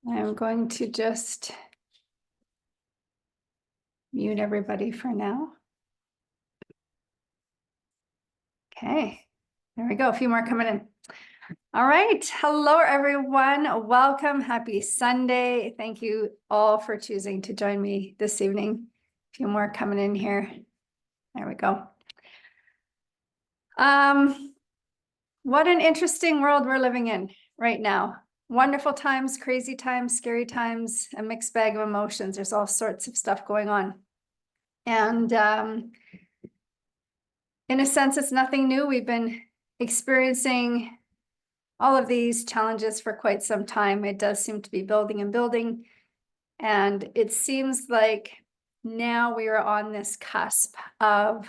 I'm going to just mute everybody for now. Okay, there we go. A few more coming in. All right. Hello, everyone. Welcome. Happy Sunday. Thank you all for choosing to join me this evening. A few more coming in here. There we go. What an interesting world we're living in right now. Wonderful times, crazy times, scary times, a mixed bag of emotions. There's all sorts of stuff going on. And in a sense, it's nothing new. We've been experiencing all of these challenges for quite some time. It does seem to be building and building. And it seems like now we are on this cusp of,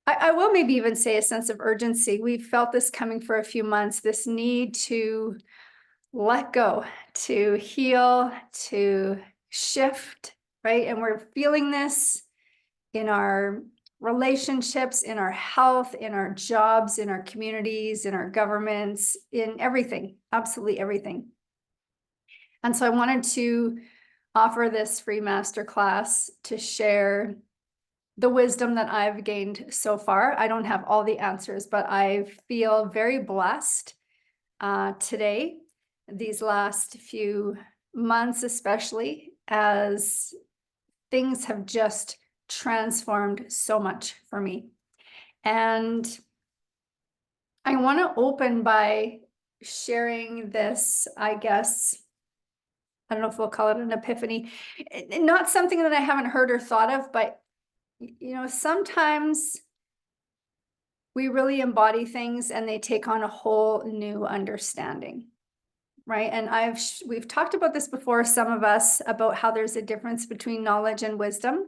I will maybe even say, a sense of urgency. We've felt this coming for a few months, this need to let go, to heal, to shift, right? And we're feeling this in our relationships, in our health, in our jobs, in our communities, in our governments, in everything, absolutely everything. And so I wanted to offer this free masterclass to share the wisdom that I've gained so far. I don't have all the answers, but I feel very blessed today, these last few months, especially, as things have just transformed so much for me. And I want to open by sharing this, I guess, I don't know if we'll call it an epiphany, not something that I haven't heard or thought of, but sometimes we really embody things and they take on a whole new understanding, right? And we've talked about this before, some of us, about how there's a difference between knowledge and wisdom.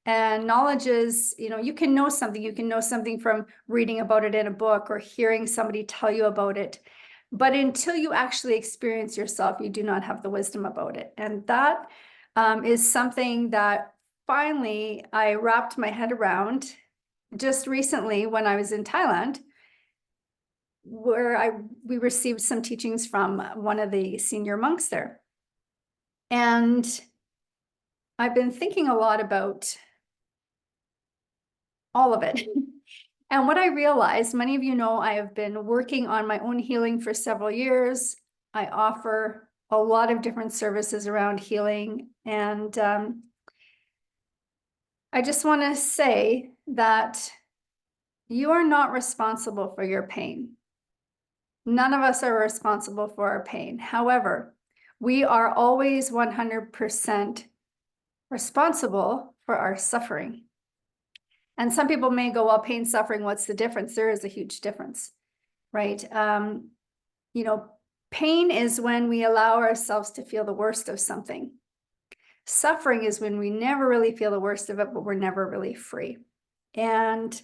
And knowledge is, you can know something from reading about it in a book or hearing somebody tell you about it. But until you actually experience yourself, you do not have the wisdom about it. And that is something that finally I wrapped my head around just recently when I was in Thailand, where we received some teachings from one of the senior monks there. And I've been thinking a lot about all of it. And what I realized, many of you know, I have been working on my own healing for several years. I offer a lot of different services around healing. And I just want to say that you are not responsible for your pain. None of us are responsible for our pain. However, we are always 100% responsible for our suffering. And some people may go, well, pain, suffering, what's the difference? There is a huge difference, right? Pain is when we allow ourselves to feel the worst of something. Suffering is when we never really feel the worst of it, but we're never really free. And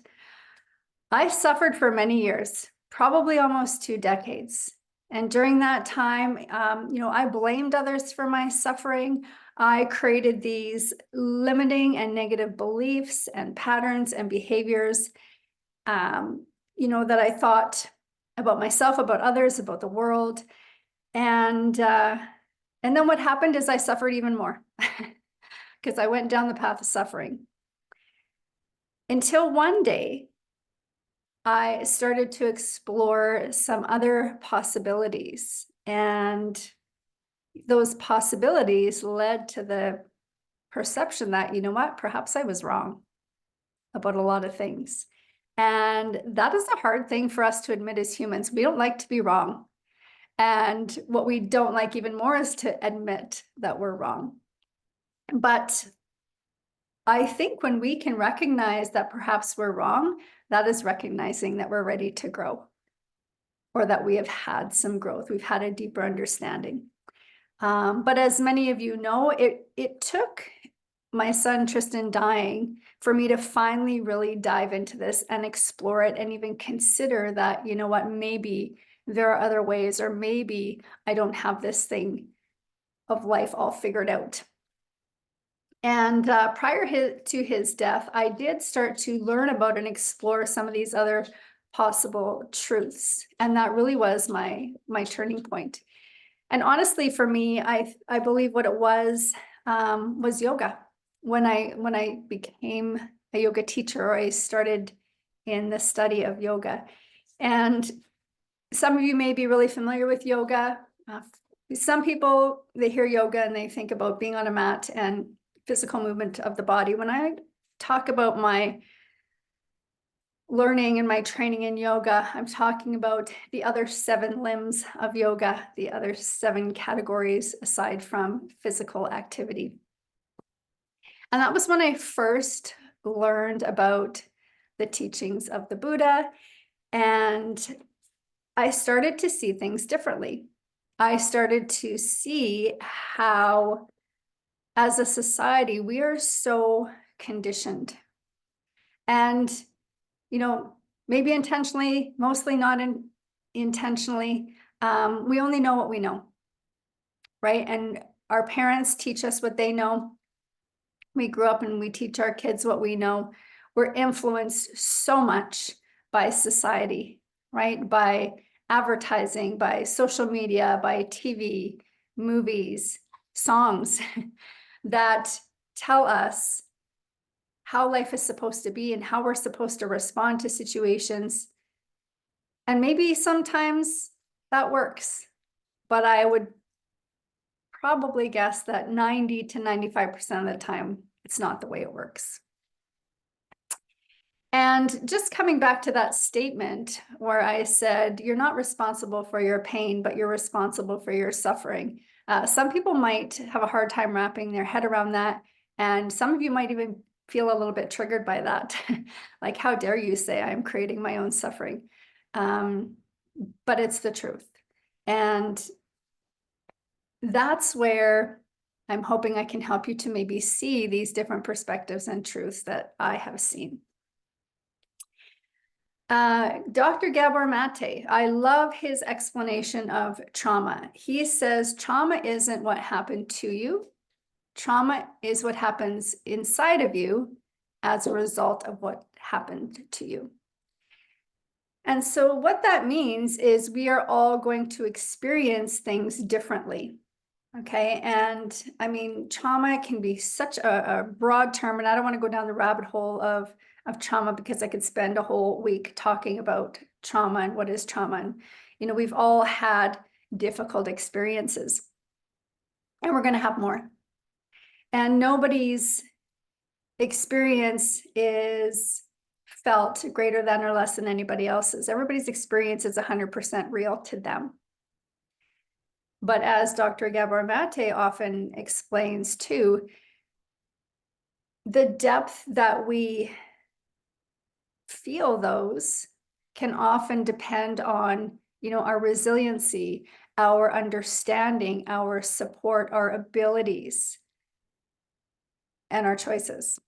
I suffered for many years, probably almost 2 decades. And during that time, I blamed others for my suffering. I created these limiting and negative beliefs and patterns and behaviors, that I thought about myself, about others, about the world. And then what happened is I suffered even more because I went down the path of suffering. Until one day, I started to explore some other possibilities. And those possibilities led to the perception that, perhaps I was wrong about a lot of things. And that is a hard thing for us to admit as humans. We don't like to be wrong. And what we don't like even more is to admit that we're wrong. But I think when we can recognize that perhaps we're wrong, that is recognizing that we're ready to grow, or that we have had some growth. We've had a deeper understanding. But as many of you know, it took my son Tristan dying for me to finally really dive into this and explore it and even consider that, maybe there are other ways, or maybe I don't have this thing of life all figured out. And prior to his death, I did start to learn about and explore some of these other possible truths. And that really was my turning point. And honestly, for me, I believe what it was yoga. When I became a yoga teacher, or I started in the study of yoga. And some of you may be really familiar with yoga. Some people, they hear yoga and they think about being on a mat and physical movement of the body. When I talk about my learning and my training in yoga, I'm talking about the other 7 limbs of yoga, the other 7 categories aside from physical activity. And that was when I first learned about the teachings of the Buddha, and I started to see things differently. I started to see how, as a society, we are so conditioned. And, maybe intentionally, mostly not intentionally, we only know what we know, right? And our parents teach us what they know. We grew up and we teach our kids what we know. We're influenced so much by society, right? By advertising, by social media, by TV, movies, songs that tell us how life is supposed to be and how we're supposed to respond to situations. And maybe sometimes that works, but I would probably guess that 90 to 95% of the time, it's not the way it works. And just coming back to that statement where I said, you're not responsible for your pain, but you're responsible for your suffering. Some people might have a hard time wrapping their head around that. And some of you might even feel a little bit triggered by that. Like, how dare you say I'm creating my own suffering? But it's the truth. And that's where I'm hoping I can help you to maybe see these different perspectives and truths that I have seen. Dr. Gabor Mate, I love his explanation of trauma. He says trauma isn't what happened to you. Trauma is what happens inside of you as a result of what happened to you. And so what that means is we are all going to experience things differently. Okay. And I mean, trauma can be such a broad term, and I don't want to go down the rabbit hole of trauma, because I could spend a whole week talking about trauma and what is trauma. And, we've all had difficult experiences, and we're going to have more. And nobody's experience is felt greater than or less than anybody else's. Everybody's experience is 100% real to them. But as Dr. Gabor Mate often explains too, the depth that we feel those can often depend on, our resiliency, our understanding, our support, our abilities, and our choices.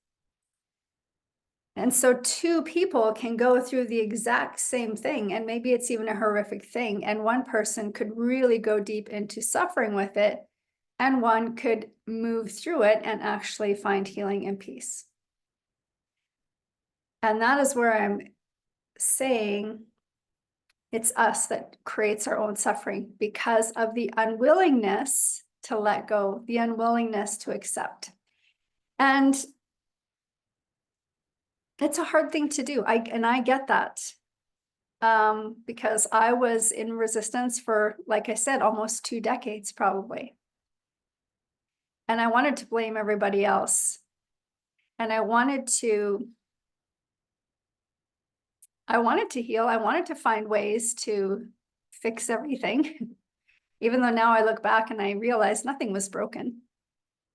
And so 2 people can go through the exact same thing, and maybe it's even a horrific thing, and one person could really go deep into suffering with it, and one could move through it and actually find healing and peace. And that is where I'm saying it's us that creates our own suffering, because of the unwillingness to let go, the unwillingness to accept. And it's a hard thing to do. I get that. Because I was in resistance for, like I said, almost 2 decades probably. And I wanted to blame everybody else. And I wanted to heal. I wanted to find ways to fix everything. Even though now I look back and I realize nothing was broken.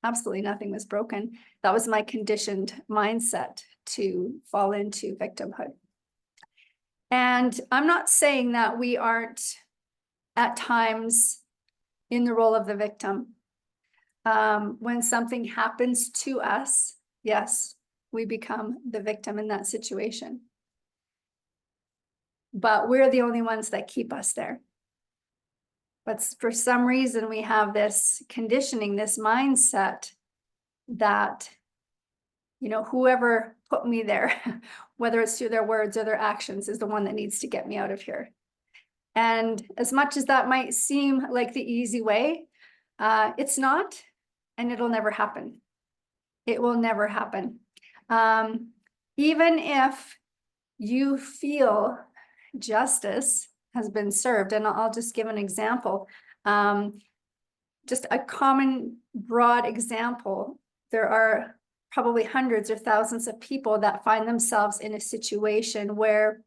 Absolutely nothing was broken. That was my conditioned mindset to fall into victimhood. And I'm not saying that we aren't at times in the role of the victim. When something happens to us, yes, we become the victim in that situation. But we're the only ones that keep us there. But for some reason, we have this conditioning, this mindset that, whoever put me there, whether it's through their words or their actions, is the one that needs to get me out of here. And as much as that might seem like the easy way, it's not, and it'll never happen. It will never happen. Even if you feel justice has been served, and I'll just give an example. Just a common broad example. There are probably hundreds or thousands of people that find themselves in a situation where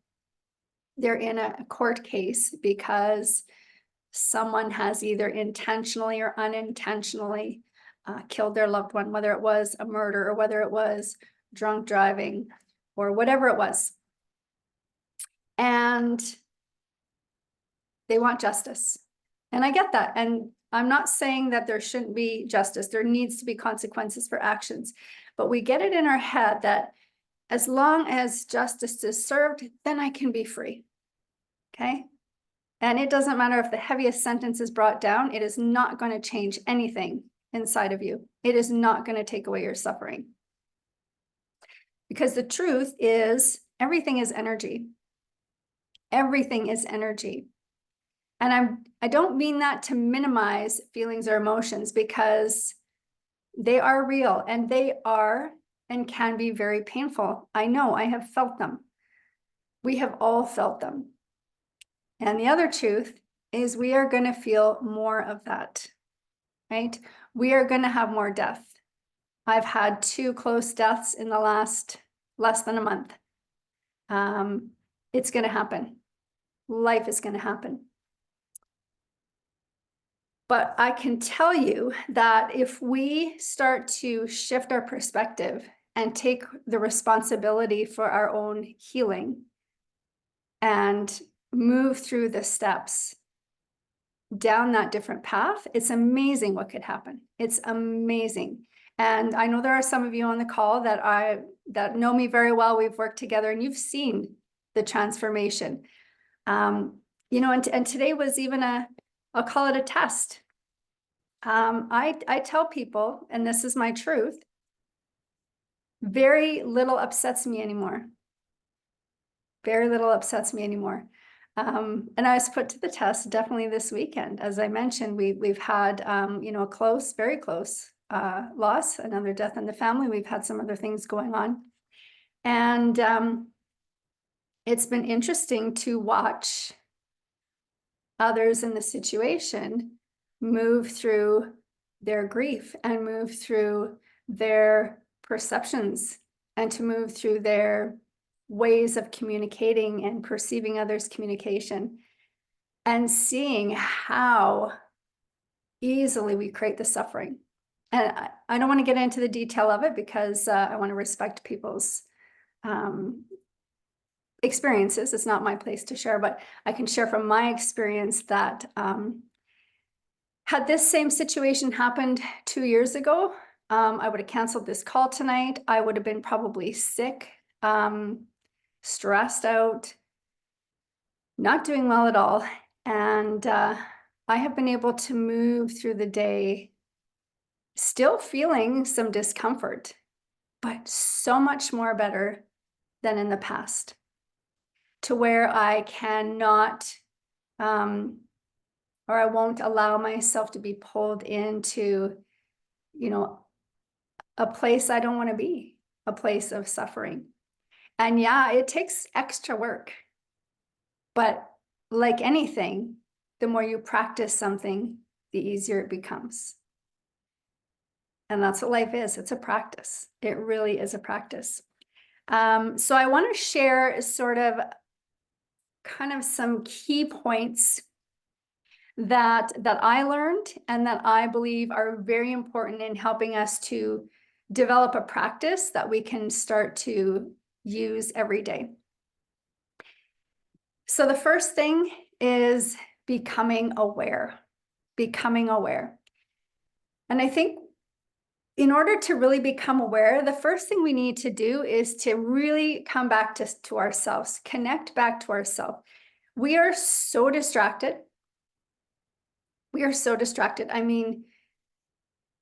they're in a court case because someone has either intentionally or unintentionally killed their loved one, whether it was a murder or whether it was drunk driving or whatever it was. And they want justice. And I get that. And I'm not saying that there shouldn't be justice. There needs to be consequences for actions. But we get it in our head that as long as justice is served, then I can be free. Okay? And it doesn't matter if the heaviest sentence is brought down, it is not going to change anything inside of you. It is not going to take away your suffering. Because the truth is, everything is energy. Everything is energy. And I don't mean that to minimize feelings or emotions, because they are real and they are and can be very painful. I know, I have felt them. We have all felt them. And the other truth is we are going to feel more of that, right? We are going to have more death. I've had 2 close deaths in the last less than a month. It's going to happen. Life is going to happen. But I can tell you that if we start to shift our perspective and take the responsibility for our own healing and move through the steps down that different path, it's amazing what could happen. It's amazing. And I know there are some of you on the call that know me very well. We've worked together and you've seen the transformation. You know, and today was even I'll call it a test. I tell people, and this is my truth, very little upsets me anymore. Very little upsets me anymore. And I was put to the test definitely this weekend. As I mentioned, we've had, you know, a close, very close loss, another death in the family. We've had some other things going on. And it's been interesting to watch others in the situation move through their grief and move through their perceptions and to move through their ways of communicating and perceiving others' communication and seeing how easily we create the suffering. And I don't want to get into the detail of it because I want to respect people's experiences. It's not my place to share, but I can share from my experience that had this same situation happened 2 years ago, I would have canceled this call tonight. I would have been probably sick, stressed out, not doing well at all. And I have been able to move through the day still feeling some discomfort, but so much more better than in the past, to where I cannot, or I won't allow myself to be pulled into, you know, a place I don't want to be, a place of suffering. And yeah, it takes extra work. But like anything, the more you practice something, the easier it becomes. And that's what life is. It's a practice. It really is a practice. So I want to share sort of kind of some key points that I learned and that I believe are very important in helping us to develop a practice that we can start to use every day. So the first thing is becoming aware. Becoming aware. And I think in order to really become aware, the first thing we need to do is to really come back to ourselves, connect back to ourselves. We are so distracted. We are so distracted. I mean,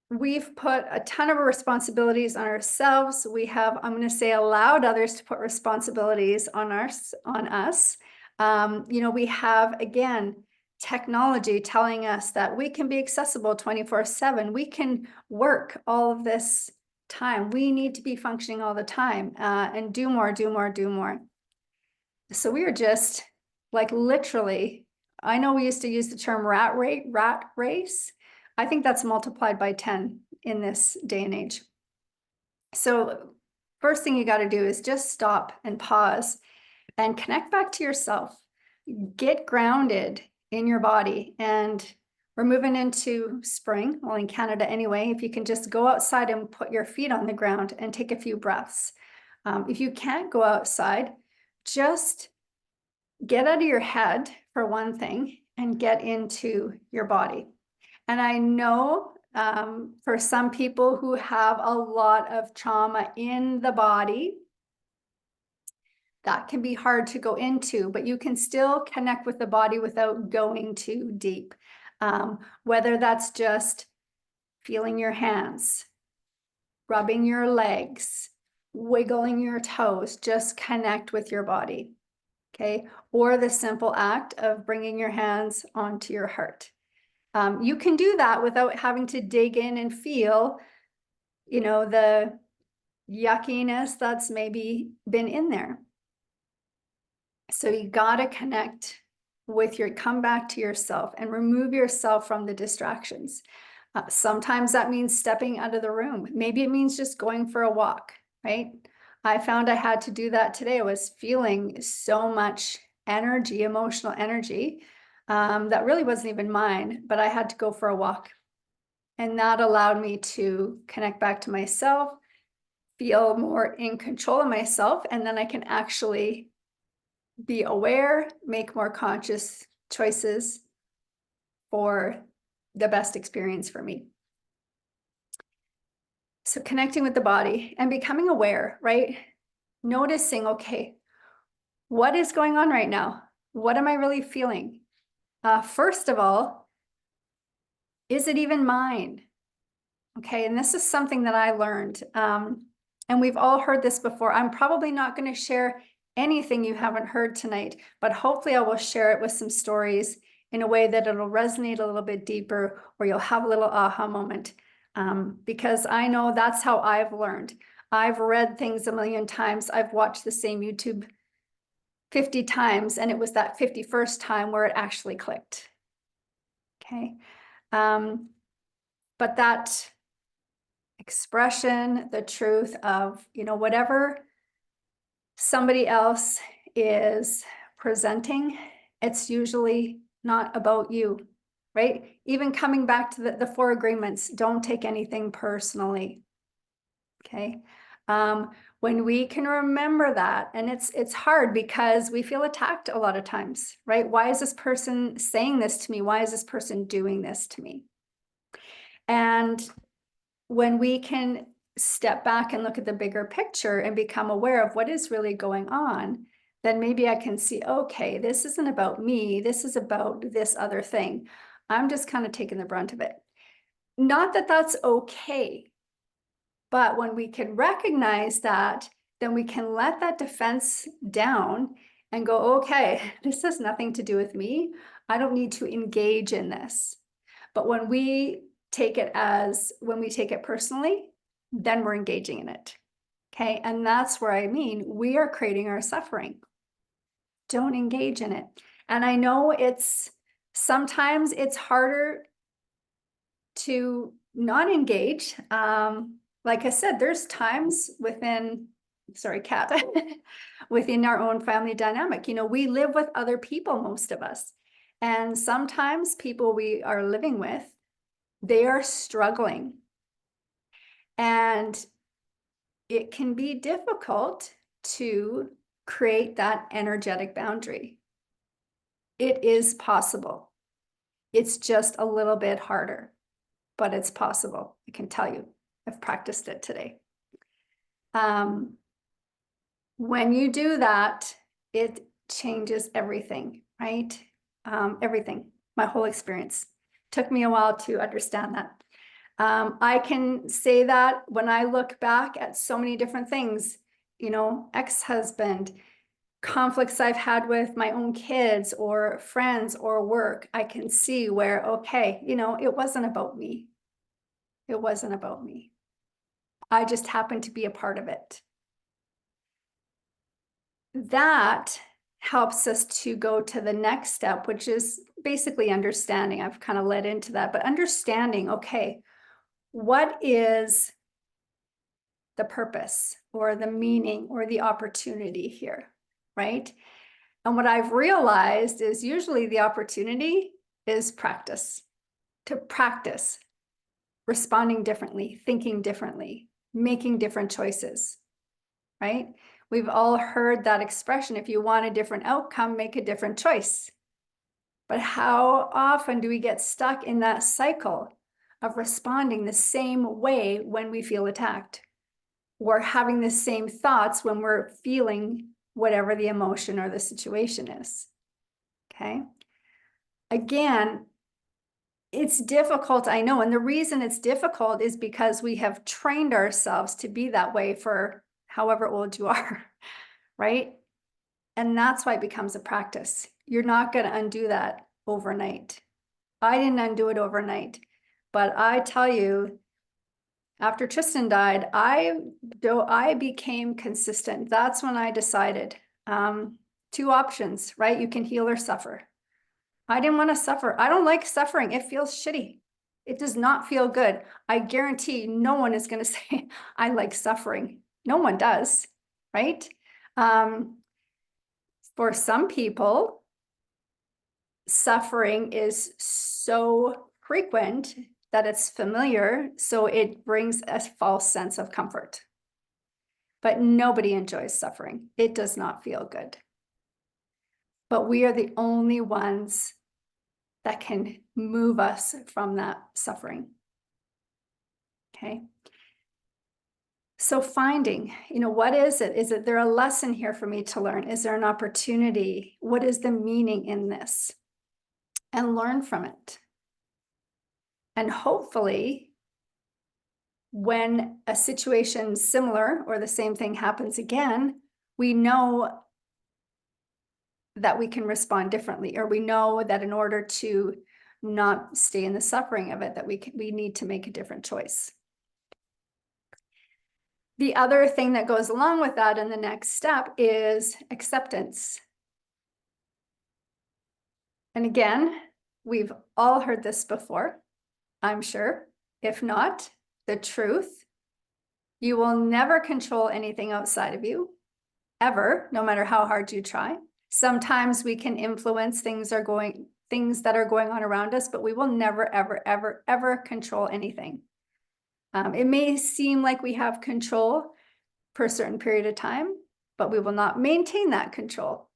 we've put a ton of responsibilities on ourselves. We have, I'm going to say, allowed others to put responsibilities on us. You know, we have, again, technology telling us that we can be accessible 24/7. We can work all of this time. We need to be functioning all the time, and do more, do more, do more. So we are just like literally, I know we used to use the term rat race. I think that's multiplied by 10 in this day and age. So first thing you got to do is just stop and pause and connect back to yourself. Get grounded in your body. And we're moving into spring, well, in Canada anyway. If you can just go outside and put your feet on the ground and take a few breaths. If you can't go outside, just get out of your head for one thing and get into your body. And I know for some people who have a lot of trauma in the body, that can be hard to go into, but you can still connect with the body without going too deep. Whether that's just feeling your hands, rubbing your legs, wiggling your toes, just connect with your body, okay? Or the simple act of bringing your hands onto your heart. You can do that without having to dig in and feel, you know, the yuckiness that's maybe been in there. So you got to connect with come back to yourself and remove yourself from the distractions. Sometimes that means stepping out of the room. Maybe it means just going for a walk, right? I found I had to do that today. I was feeling so much energy, emotional energy, that really wasn't even mine, but I had to go for a walk. And that allowed me to connect back to myself, feel more in control of myself, and then I can actually be aware, make more conscious choices for the best experience for me. So connecting with the body and becoming aware, right? Noticing, okay, what is going on right now? What am I really feeling? First of all, is it even mine? Okay, and this is something that I learned. And we've all heard this before. I'm probably not going to share anything you haven't heard tonight, but hopefully I will share it with some stories in a way that it'll resonate a little bit deeper, or you'll have a little aha moment. Because I know that's how I've learned. I've read things a million times. I've watched the same YouTube 50 times, and it was that 51st time where it actually clicked. Okay. But that expression, the truth of, you know, whatever somebody else is presenting, it's usually not about you, right? Even coming back to the 4 agreements, don't take anything personally. Okay. When we can remember that, and it's hard because we feel attacked a lot of times, right? Why is this person saying this to me? Why is this person doing this to me? And when we can step back and look at the bigger picture and become aware of what is really going on, then maybe I can see, okay, this isn't about me. This is about this other thing. I'm just kind of taking the brunt of it. Not that that's okay. But when we can recognize that, then we can let that defense down and go, okay, this has nothing to do with me. I don't need to engage in this. But when we take it personally, then we're engaging in it. Okay. And that's where I mean, we are creating our suffering. Don't engage in it. And I know sometimes it's harder to not engage. Like I said, there's times within our own family dynamic. You know, we live with other people, most of us. And sometimes people we are living with, they are struggling. And it can be difficult to create that energetic boundary. It is possible. It's just a little bit harder, but it's possible. I can tell you. I've practiced it today. When you do that, it changes everything, right? Everything, my whole experience. Took me a while to understand that. I can say that when I look back at so many different things, you know, ex-husband, conflicts I've had with my own kids or friends or work, I can see where, okay, it wasn't about me. It wasn't about me. I just happened to be a part of it. That helps us to go to the next step, which is basically understanding. I've kind of led into that, but understanding, okay, what is the purpose or the meaning or the opportunity here, right? And what I've realized is usually the opportunity is practice, to practice responding differently, thinking differently, making different choices, right? We've all heard that expression, if you want a different outcome, make a different choice. But how often do we get stuck in that cycle of responding the same way when we feel attacked? Or having the same thoughts when we're feeling whatever the emotion or the situation is. Okay. Again, it's difficult, I know. And the reason it's difficult is because we have trained ourselves to be that way for however old you are, right? And that's why it becomes a practice. You're not going to undo that overnight. I didn't undo it overnight, but I tell you, after Tristan died, I became consistent. That's when I decided, two options, right? You can heal or suffer. I didn't want to suffer. I don't like suffering. It feels shitty. It does not feel good. I guarantee no one is going to say, I like suffering. No one does, right? For some people, suffering is so frequent that it's familiar, so it brings a false sense of comfort. But nobody enjoys suffering. It does not feel good. But we are the only ones that can move us from that suffering. Okay. So finding, what is it? Is there a lesson here for me to learn? Is there an opportunity? What is the meaning in this? And learn from it. And hopefully, when a situation similar or the same thing happens again, we know that we can respond differently, or we know that in order to not stay in the suffering of it, that we need to make a different choice. The other thing that goes along with that in the next step is acceptance. And again, we've all heard this before, I'm sure. If not, the truth. You will never control anything outside of you, ever, no matter how hard you try. Sometimes we can influence things that are going on around us, but we will never, ever, ever, ever control anything. It may seem like we have control for a certain period of time, but we will not maintain that control.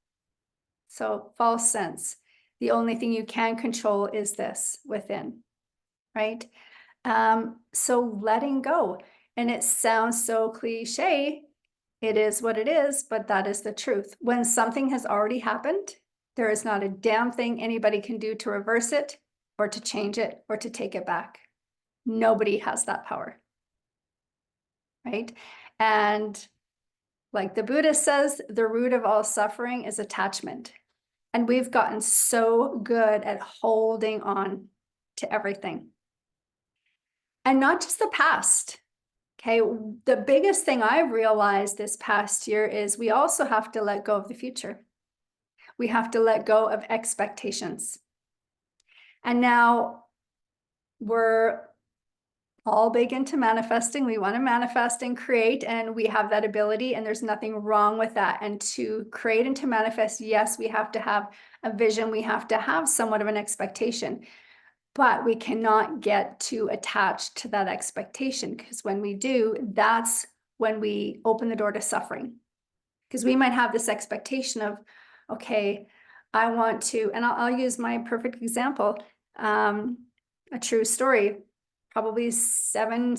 So false sense. The only thing you can control is this within, right? So letting go. And it sounds so cliche. It is what it is, but that is the truth. When something has already happened, there is not a damn thing anybody can do to reverse it or to change it or to take it back. Nobody has that power, right? And like the Buddha says, the root of all suffering is attachment. And we've gotten so good at holding on to everything. And not just the past. Okay, the biggest thing I've realized this past year is we also have to let go of the future. We have to let go of expectations. And now we're all big into manifesting. We want to manifest and create, and we have that ability, and there's nothing wrong with that. And to create and to manifest, yes, we have to have a vision. We have to have somewhat of an expectation. But we cannot get too attached to that expectation, because when we do, that's when we open the door to suffering. Because we might have this expectation of, okay, I want to, and I'll use my perfect example, a true story. Probably 7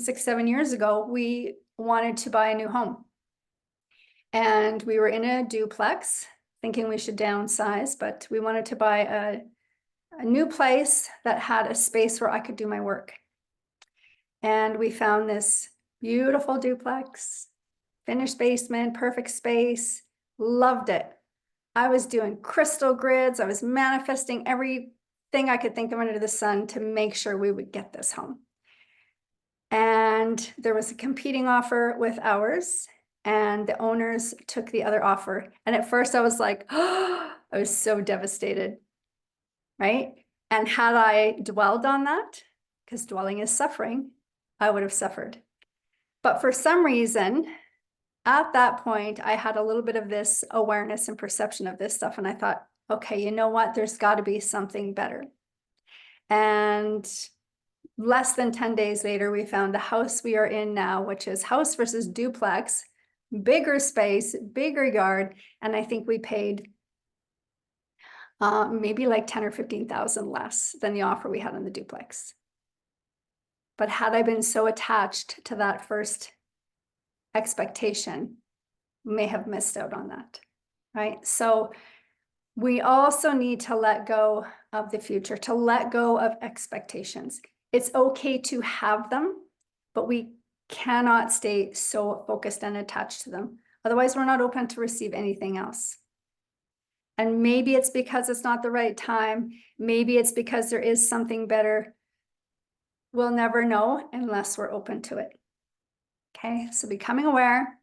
years ago, we wanted to buy a new home. And we were in a duplex, thinking we should downsize, but we wanted to buy a new place that had a space where I could do my work. And we found this beautiful duplex, finished basement, perfect space, loved it. I was doing crystal grids. I was manifesting everything I could think of under the sun to make sure we would get this home. And there was a competing offer with ours, and the owners took the other offer. And at first I was like, oh, I was so devastated, right? And had I dwelled on that, because dwelling is suffering, I would have suffered. But for some reason, at that point, I had a little bit of this awareness and perception of this stuff. And I thought, okay, you know what? There's got to be something better. And less than 10 days later, we found the house we are in now, which is house versus duplex, bigger space, bigger yard. And I think we paid maybe like 10 or 15,000 less than the offer we had on the duplex. But had I been so attached to that first expectation, may have missed out on that, right? So we also need to let go of the future, to let go of expectations. It's okay to have them, but we cannot stay so focused and attached to them. Otherwise, we're not open to receive anything else. And maybe it's because it's not the right time. Maybe it's because there is something better. We'll never know unless we're open to it. Okay, so becoming aware,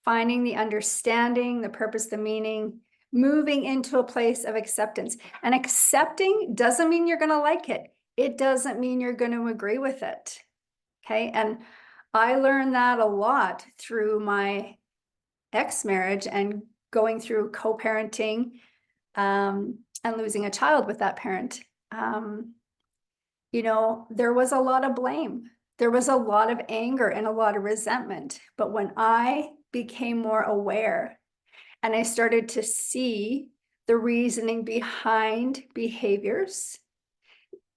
finding the understanding, the purpose, the meaning, moving into a place of acceptance. And accepting doesn't mean you're going to like it. It doesn't mean you're going to agree with it. Okay, and I learned that a lot through my ex-marriage and going through co-parenting and losing a child with that parent. You know, there was a lot of blame. There was a lot of anger and a lot of resentment. But when I became more aware and I started to see the reasoning behind behaviors,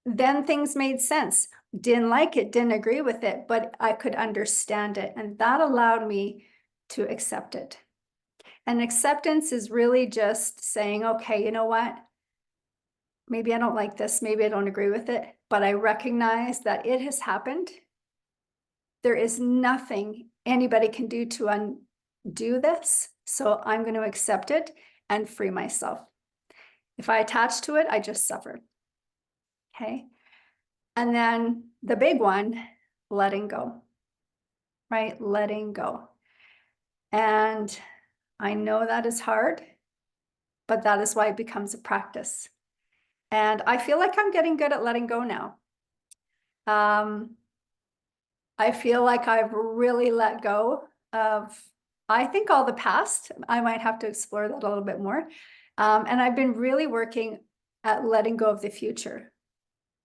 then things made sense. Didn't like it, didn't agree with it, but I could understand it. And that allowed me to accept it. And acceptance is really just saying, okay, you know what? Maybe I don't like this. Maybe I don't agree with it, but I recognize that it has happened. There is nothing anybody can do to undo this. So I'm going to accept it and free myself. If I attach to it, I just suffer. Okay. And then the big one, letting go, right? Letting go. And I know that is hard, but that is why it becomes a practice. And I feel like I'm getting good at letting go now. I feel like I've really let go of, I think, all the past. I might have to explore that a little bit more. And I've been really working at letting go of the future.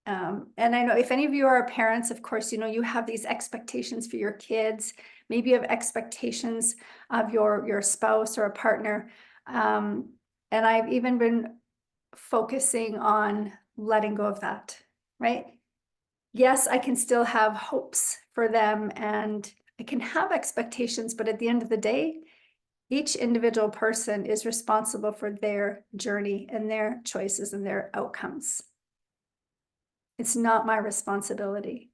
And I know if any of you are parents, of course, you know, you have these expectations for your kids. Maybe you have expectations of your spouse or a partner. And I've even been focusing on letting go of that, right? Yes, I can still have hopes for them and I can have expectations, but at the end of the day, each individual person is responsible for their journey and their choices and their outcomes. It's not my responsibility.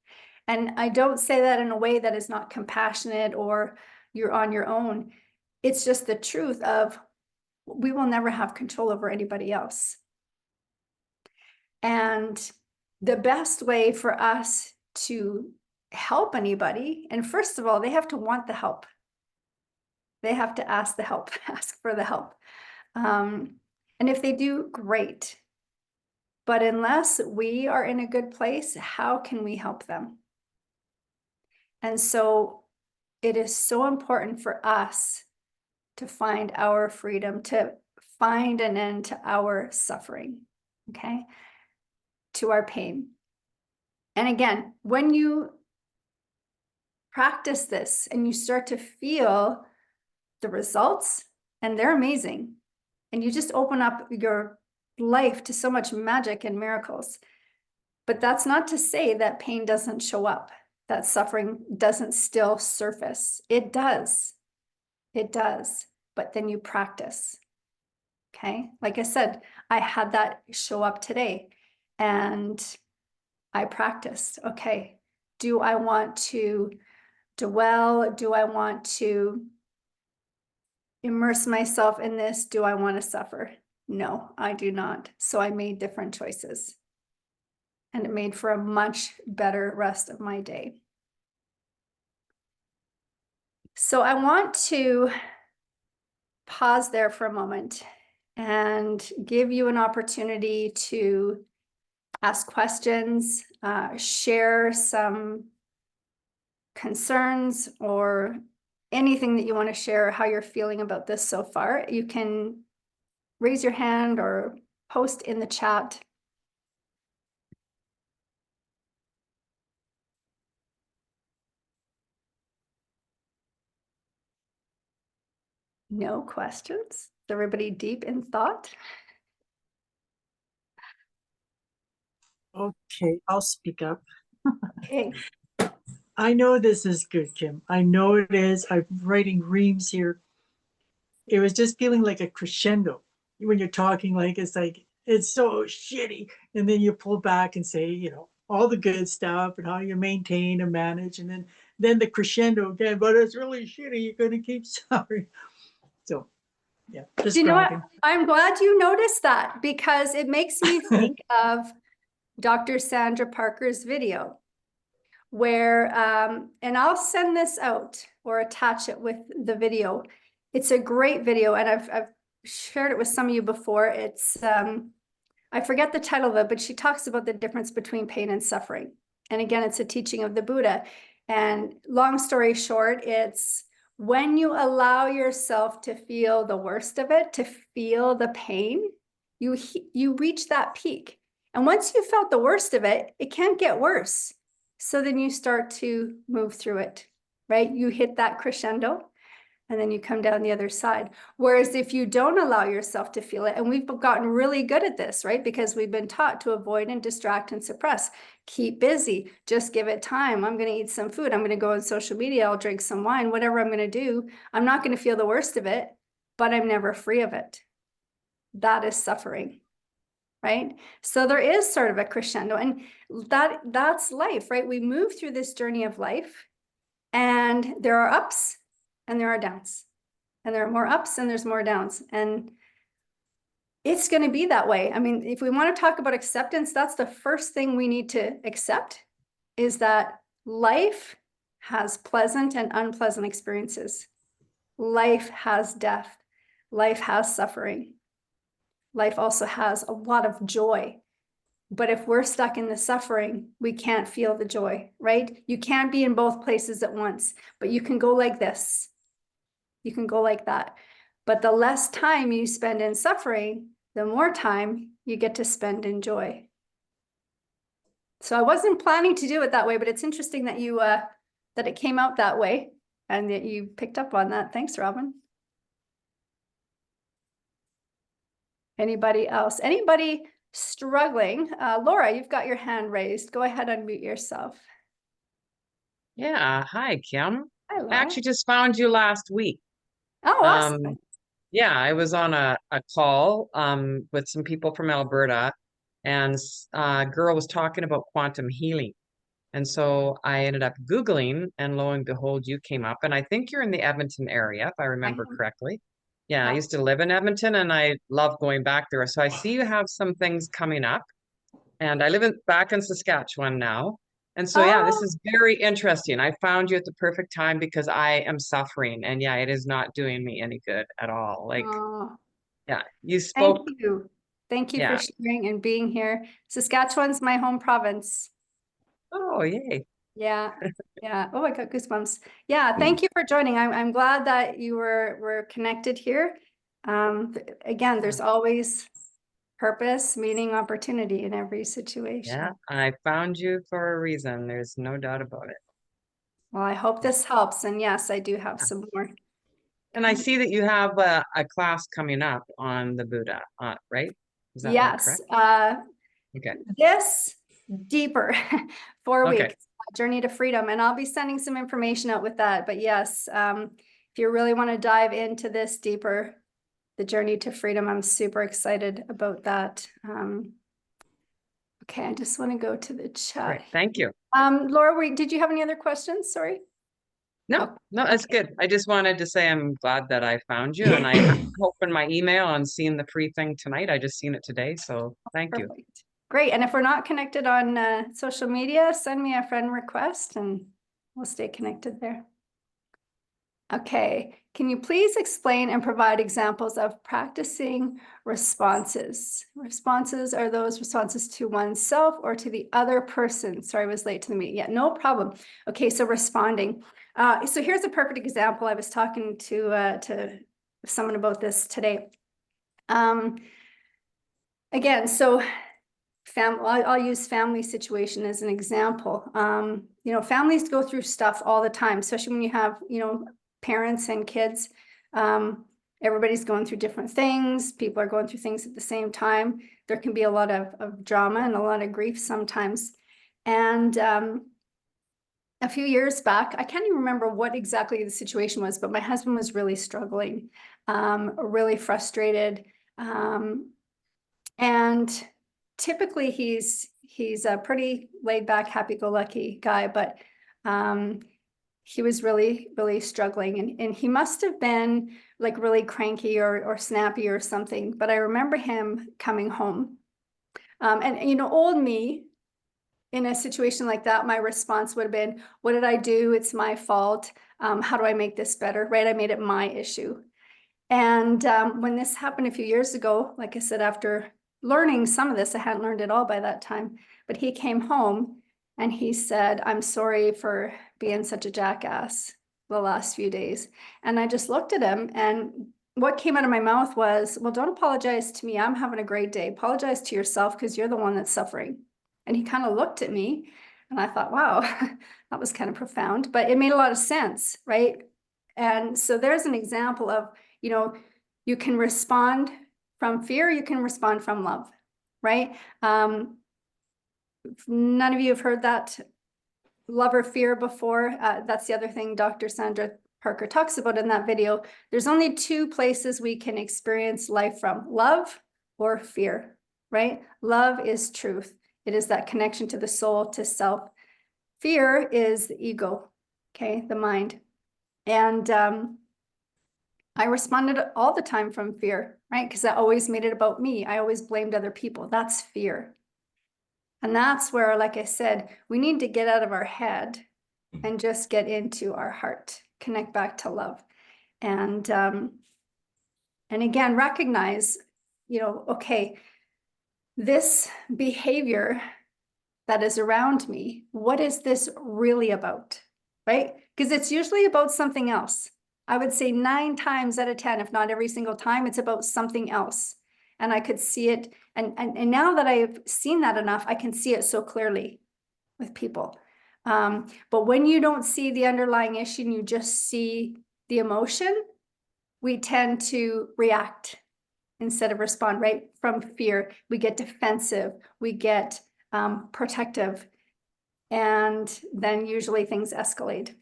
And I don't say that in a way that is not compassionate or you're on your own. It's just the truth of we will never have control over anybody else. And the best way for us to help anybody, and first of all, they have to want the help. They have to ask the help, ask for the help. And if they do, great. But unless we are in a good place, how can we help them? And so it is so important for us to find our freedom, to find an end to our suffering, okay? To our pain. And again, when you practice this and you start to feel the results, and they're amazing, and you just open up your life to so much magic and miracles. But that's not to say that pain doesn't show up, that suffering doesn't still surface. It does. It does. But then you practice. Okay. Like I said, I had that show up today and I practiced. Okay. Do I want to dwell? Do I want to immerse myself in this, do I want to suffer? No, I do not. So I made different choices. And it made for a much better rest of my day. So I want to pause there for a moment and give you an opportunity to ask questions, share some concerns or anything that you want to share, how you're feeling about this so far. You can raise your hand or post in the chat. No questions? Is everybody deep in thought? Okay, I'll speak up. Okay. I know this is good, Kim. I know it is. I'm writing reams here. It was just feeling like a crescendo when you're talking, like it's so shitty. And then you pull back and say, all the good stuff and how you maintain and manage. And then the crescendo again, but it's really shitty. You're going to keep suffering. So, yeah, Do you know what? describing. I'm glad you noticed that because it makes me think of Dr. Sandra Parker's video where, and I'll send this out or attach it with the video. It's a great video and I've shared it with some of you before. It's, I forget the title of it, but she talks about the difference between pain and suffering. And again, it's a teaching of the Buddha. And long story short, it's when you allow yourself to feel the worst of it, to feel the pain, you reach that peak. And once you felt the worst of it, it can't get worse. So then you start to move through it, right? You hit that crescendo and then you come down the other side. Whereas if you don't allow yourself to feel it, and we've gotten really good at this, right? Because we've been taught to avoid and distract and suppress, keep busy, just give it time. I'm going to eat some food. I'm going to go on social media. I'll drink some wine, whatever I'm going to do. I'm not going to feel the worst of it, but I'm never free of it. That is suffering, right? So there is sort of a crescendo, and that's life, right? We move through this journey of life and there are ups and there are downs, and there are more ups and there's more downs, and it's going to be that way. I mean, if we want to talk about acceptance, that's the first thing we need to accept, is that life has pleasant and unpleasant experiences. Life has death. Life has suffering. Life also has a lot of joy. But if we're stuck in the suffering, we can't feel the joy, right? You can't be in both places at once, but you can go like this. You can go like that. But the less time you spend in suffering, the more time you get to spend in joy. So I wasn't planning to do it that way, but it's interesting that you that it came out that way and that you picked up on that. Thanks, Robin. Anybody else? Anybody struggling? Laura, you've got your hand raised. Go ahead, unmute yourself. Yeah, hi, Kim. Hi, I Laura. actually just found you last week. Oh, awesome. Yeah, I was on a call with some people from Alberta, and a girl was talking about quantum healing. And so I ended up Googling, and lo and behold, you came up. And I think you're in the Edmonton area, if I remember correctly. Yeah, I used to live in Edmonton, and I love going back there. So I see you have some things coming up, and I live back in Saskatchewan now. And so, yeah, this Oh, is very interesting. I found you at the perfect time because I am suffering, and yeah, it is not doing me any good at all. Like, oh, yeah, you thank spoke. you. Thank you for Yeah. sharing and being here. Saskatchewan's my home province. Oh, yay. Yeah, yeah. Oh, I got goosebumps. Yeah, thank you for joining. I'm glad that you were connected here. Again, there's always purpose, meaning, opportunity in every situation. Yeah, I found you for a reason. There's no doubt about it. Well, I hope this helps. And yes, I do have some more. And I see that you have a class coming up on the Buddha, right? Is that not Yes, correct? Okay. this deeper 4 Okay. weeks journey to freedom, and I'll be sending some information out with that. But yes, if you really want to dive into this deeper, the journey to freedom, I'm super excited about that. Okay, I just want to go to the chat. Great. Thank you. Laura, did you have any other questions? Sorry. No, no, that's good. I just wanted to say I'm glad that I found you, and I opened my email and seen the free thing tonight. I just seen it today, so thank you. Perfect. Great. And if we're not connected on social media, send me a friend request and we'll stay connected there. Okay. Can you please explain and provide examples of practicing responses? Responses are those responses to oneself or to the other person. Sorry, I was late to the meeting. Yeah, no problem. Okay, so responding. So here's a perfect example. I was talking to someone about this today. Again, so I'll use family situation as an example. You know, families go through stuff all the time, especially when you have, you know, parents and kids. Everybody's going through different things. People are going through things at the same time. There can be a lot of drama and a lot of grief sometimes. And a few years back, I can't even remember what exactly the situation was, but my husband was really struggling, really frustrated. And typically he's a pretty laid back, happy-go-lucky guy, but he was really, really struggling, and he must have been like really cranky or snappy or something. But I remember him coming home, and you know, old me in a situation like that, my response would have been, "What did I do? It's my fault. How do I make this better?" Right? I made it my issue. And when this happened a few years ago, like I said, after learning some of this, I hadn't learned it all by that time, but he came home and he said, "I'm sorry for being such a jackass the last few days." And I just looked at him, and what came out of my mouth was, "Well, don't apologize to me. I'm having a great day. Apologize to yourself because you're the one that's suffering." And he kind of looked at me and I thought, wow, that was kind of profound, but it made a lot of sense, right? And so there's an example of, you know, you can respond from fear, you can respond from love, right? None of you have heard that love or fear before. That's the other thing Dr. Sandra Parker talks about in that video. There's only two places we can experience life from: love or fear, right? Love is truth. It is that connection to the soul, to self. Fear is the ego, okay, the mind. And I responded all the time from fear, right? Because I always made it about me. I always blamed other people. That's fear. And that's where, like I said, we need to get out of our head and just get into our heart, connect back to love. And again, recognize, you know, okay, this behavior that is around me, what is this really about, right? Because it's usually about something else. I would say 9 times out of 10, if not every single time, it's about something else. And I could see it. And now that I've seen that enough, I can see it so clearly with people. But when you don't see the underlying issue and you just see the emotion, we tend to react instead of respond, right? From fear, we get defensive, we get protective, and then usually things escalate.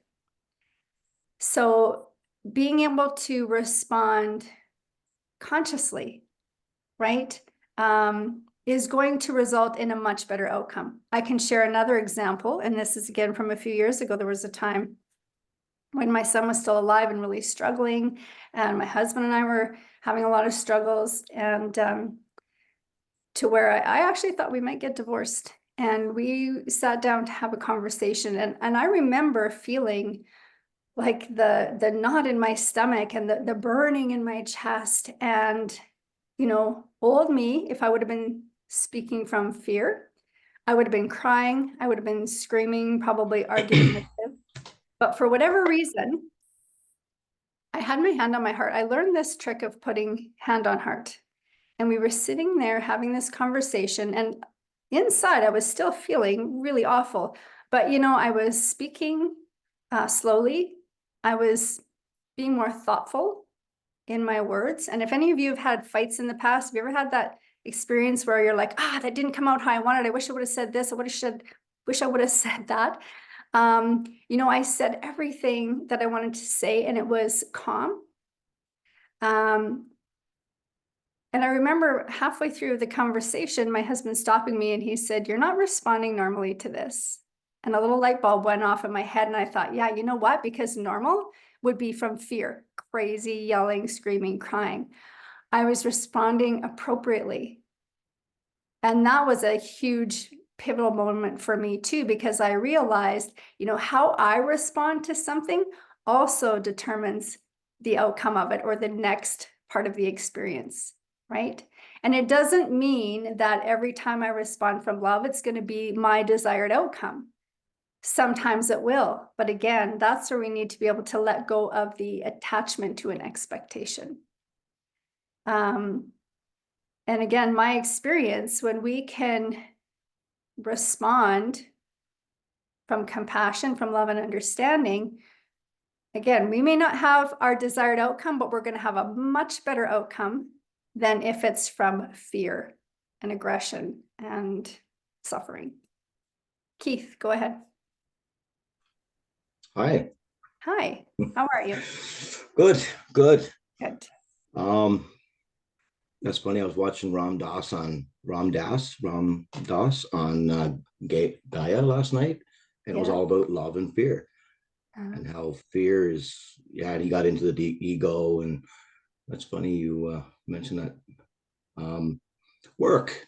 So being able to respond consciously, right, is going to result in a much better outcome. I can share another example, and this is again from a few years ago. There was a time when my son was still alive and really struggling, and my husband and I were having a lot of struggles, and to where I actually thought we might get divorced. And we sat down to have a conversation, and I remember feeling like the knot in my stomach and the burning in my chest. And, you know, old me, if I would have been speaking from fear, I would have been crying, I would have been screaming, probably arguing. But for whatever reason, I had my hand on my heart. I learned this trick of putting hand on heart. And we were sitting there having this conversation, and inside I was still feeling really awful. But, you know, I was speaking slowly. I was being more thoughtful in my words. And if any of you have had fights in the past, have you ever had that experience where you're like, that didn't come out how I wanted. I wish I would have said this. Wish I would have said that. You know, I said everything that I wanted to say, and it was calm. And I remember halfway through the conversation, my husband stopping me, and he said, "You're not responding normally to this." And a little light bulb went off in my head and I thought, yeah, you know what? Because normal would be from fear, crazy, yelling, screaming, crying. I was responding appropriately. And that was a huge pivotal moment for me too, because I realized, how I respond to something also determines the outcome of it or the next part of the experience, right? And it doesn't mean that every time I respond from love, it's going to be my desired outcome. Sometimes it will, but again, that's where we need to be able to let go of the attachment to an expectation. And again, my experience, when we can respond from compassion, from love and understanding, again, we may not have our desired outcome, but we're going to have a much better outcome than if it's from fear and aggression and suffering. Keith, go ahead. Hi. Hi, how are you? Good. Good. That's funny. I was watching Ram Dass on Gaia last night, and it was Yeah. all about love and fear, and how fear is. Yeah, and he got into the deep ego, and that's funny you mentioned that. Work.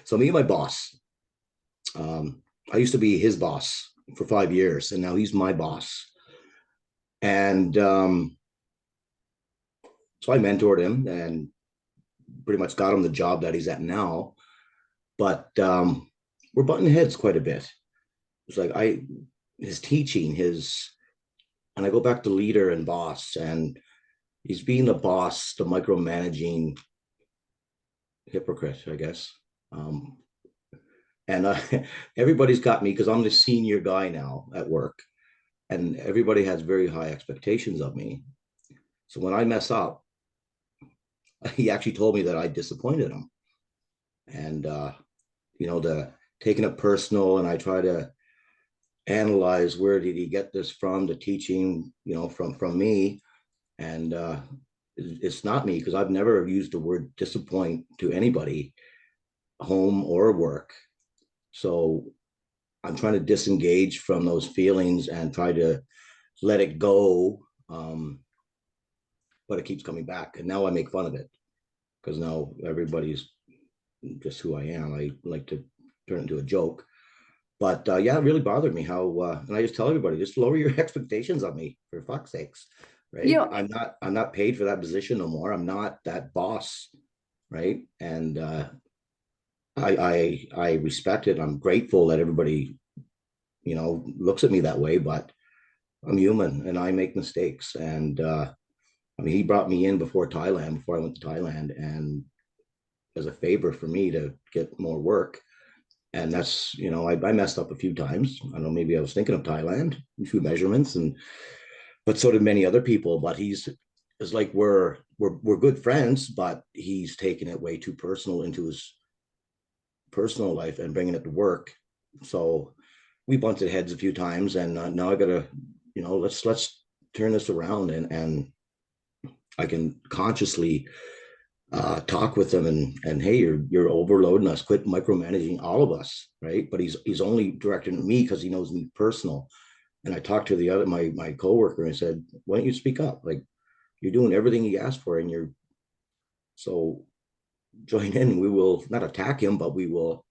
So me and my boss. I used to be his boss for 5 years, and now he's my boss. And so I mentored him and pretty much got him the job that he's at now. But we're butting heads quite a bit. It's like his teaching, and I go back to leader and boss, and he's being the boss, the micromanaging hypocrite, I guess. And everybody's got me because I'm the senior guy now at work, and everybody has very high expectations of me. So when I mess up, he actually told me that I disappointed him, and taking it personal, and I try to analyze where did he get this from, the teaching, from me, and it's not me, because I've never used the word disappoint to anybody, home or work. So I'm trying to disengage from those feelings and try to let it go. But it keeps coming back. And now I make fun of it, because now everybody's just who I am. I like to turn it into a joke. But yeah, it really bothered me how, and I just tell everybody, just lower your expectations on me, for fuck's sakes. Right. Yeah. I'm not paid for that position no more. I'm not that boss. Right. And I respect it. I'm grateful that everybody, looks at me that way, but I'm human and I make mistakes. And he brought me in before I went to Thailand, and as a favor for me to get more work. And that's, I messed up a few times. I don't know, maybe I was thinking of Thailand, a few measurements, but so did many other people. But it's like we're good friends, but he's taken it way too personal into his personal life and bringing it to work. So we bunted heads a few times, and now I gotta, let's turn this around, and I can consciously talk with him, and hey, you're overloading us, quit micromanaging all of us, right? But he's only directing me because he knows me personal. And I talked to my coworker, and I said, why don't you speak up? Like, you're doing everything he asked for, and so join in. We will not attack him, but we will,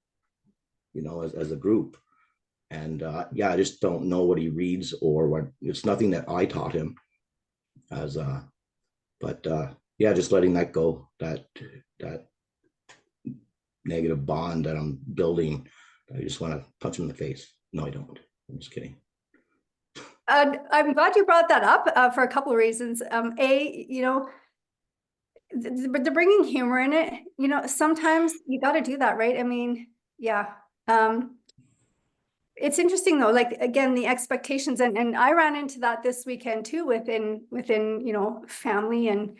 as a group. And yeah, I just don't know what he reads or what. It's nothing that I taught him, but yeah, just letting that go, that negative bond that I'm building. I just want to punch him in the face. No, I don't. I'm just kidding. I'm glad you brought that up for a couple of reasons. But the bringing humor in it, sometimes you got to do that, right? I mean, yeah. It's interesting though, like, again, the expectations, and I ran into that this weekend too, within family. And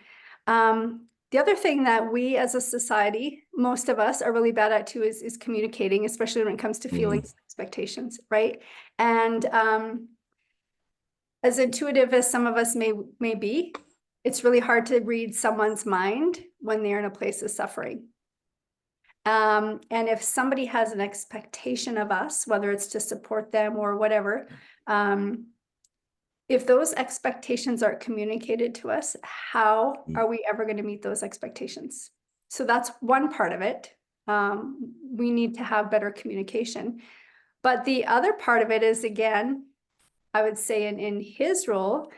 the other thing that we as a society, most of us are really bad at too, is communicating, especially when it comes to feelings and expectations, right? And as intuitive as some of us may be, it's really hard to read someone's mind when they're in a place of suffering. And if somebody has an expectation of us, whether it's to support them or whatever, if those expectations aren't communicated to us, how are we ever going to meet those expectations? So that's one part of it. We need to have better communication. But the other part of it is, again, I would say in his role,